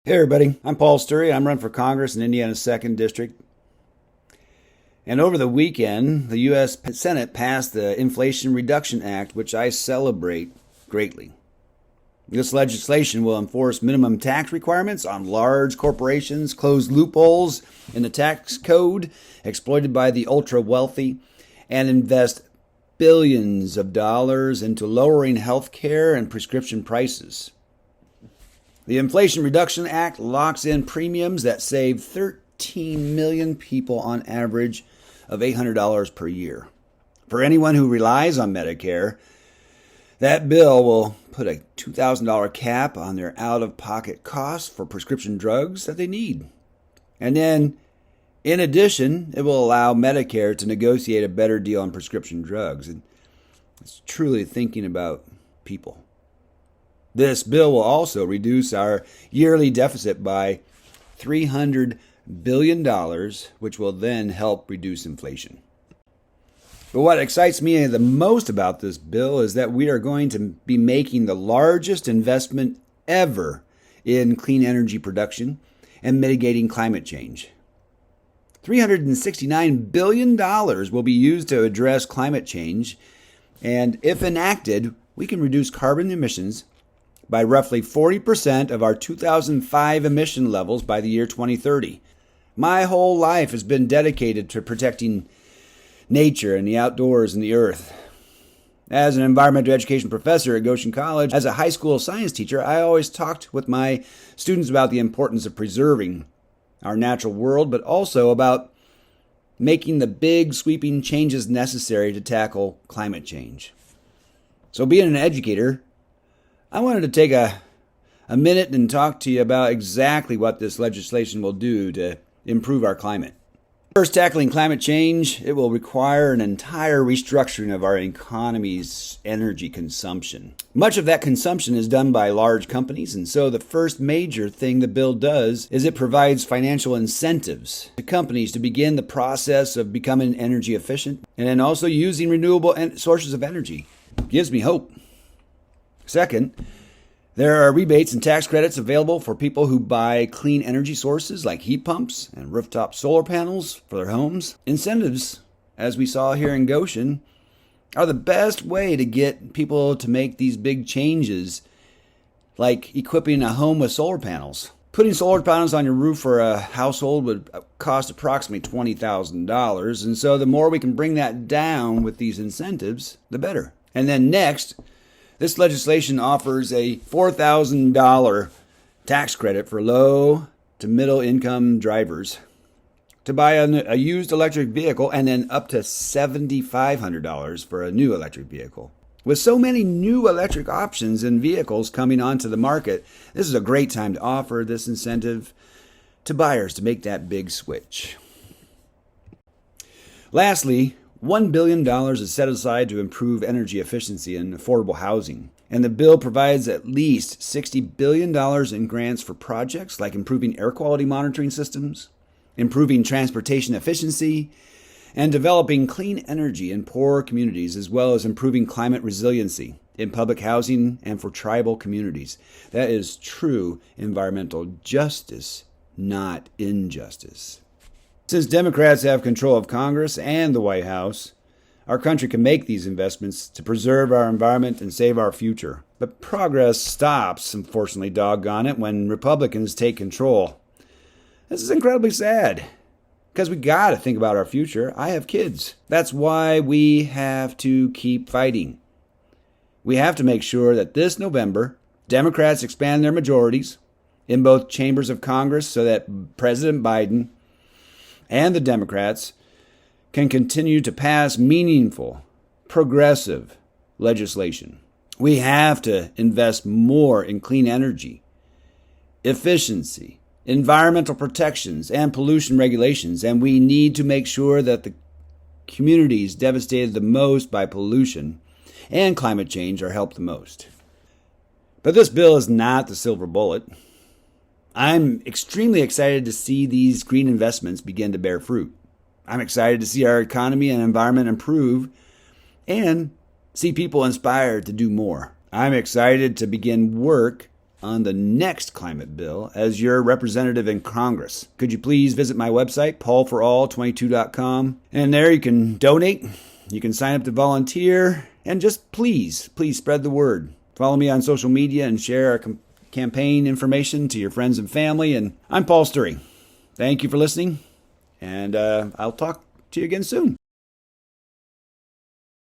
Hey everybody, I'm Paul Steury. I'm running for Congress in Indiana's 2nd District. And over the weekend, the U.S. Senate passed the Inflation Reduction Act, which I celebrate greatly. This legislation will enforce minimum tax requirements on large corporations, close loopholes in the tax code exploited by the ultra-wealthy, and invest billions of dollars into lowering health care and prescription prices. The Inflation Reduction Act locks in premiums that save 13 million people on average of $800 per year. For anyone who relies on Medicare, that bill will put a $2,000 cap on their out-of-pocket costs for prescription drugs that they need. And then, in addition, it will allow Medicare to negotiate a better deal on prescription drugs. And it's truly thinking about people. This bill will also reduce our yearly deficit by $300 billion, which will then help reduce inflation. But what excites me the most about this bill is that we are going to be making the largest investment ever in clean energy production and mitigating climate change. $369 billion will be used to address climate change, and if enacted, we can reduce carbon emissions by roughly 40% of our 2005 emission levels by the year 2030. My whole life has been dedicated to protecting nature and the outdoors and the earth. As an environmental education professor at Goshen College, as a high school science teacher, I always talked with my students about the importance of preserving our natural world, but also about making the big sweeping changes necessary to tackle climate change. So being an educator, I wanted to take a minute and talk to you about exactly what this legislation will do to improve our climate. First, tackling climate change, it will require an entire restructuring of our economy's energy consumption. Much of that consumption is done by large companies, and so the first major thing the bill does is it provides financial incentives to companies to begin the process of becoming energy efficient and then also using renewable sources of energy. It gives me hope. Second, there are rebates and tax credits available for people who buy clean energy sources like heat pumps and rooftop solar panels for their homes. Incentives, as we saw here in Goshen, are the best way to get people to make these big changes, like equipping a home with solar panels. Putting solar panels on your roof for a household would cost approximately $20,000, and so the more we can bring that down with these incentives, the better. And then next, this legislation offers a $4,000 tax credit for low to middle income drivers to buy a used electric vehicle, and then up to $7,500 for a new electric vehicle. With so many new electric options and vehicles coming onto the market, this is a great time to offer this incentive to buyers to make that big switch. Lastly, $1 billion is set aside to improve energy efficiency and affordable housing. And the bill provides at least $60 billion in grants for projects like improving air quality monitoring systems, improving transportation efficiency, and developing clean energy in poor communities, as well as improving climate resiliency in public housing and for tribal communities. That is true environmental justice, not injustice. Since Democrats have control of Congress and the White House, our country can make these investments to preserve our environment and save our future. But progress stops, unfortunately, doggone it, when Republicans take control. This is incredibly sad, because we got to think about our future. I have kids. That's why we have to keep fighting. We have to make sure that this November, Democrats expand their majorities in both chambers of Congress so that President Biden and the Democrats can continue to pass meaningful, progressive legislation. We have to invest more in clean energy, efficiency, environmental protections, and pollution regulations, and we need to make sure that the communities devastated the most by pollution and climate change are helped the most. But this bill is not the silver bullet. I'm extremely excited to see these green investments begin to bear fruit. I'm excited to see our economy and environment improve and see people inspired to do more. I'm excited to begin work on the next climate bill as your representative in Congress. Could you please visit my website, paulforall22.com, and there you can donate, you can sign up to volunteer, and just please spread the word. Follow me on social media and share our campaign information to your friends and family. And I'm Paul Steury. Thank you for listening, and I'll talk to you again soon.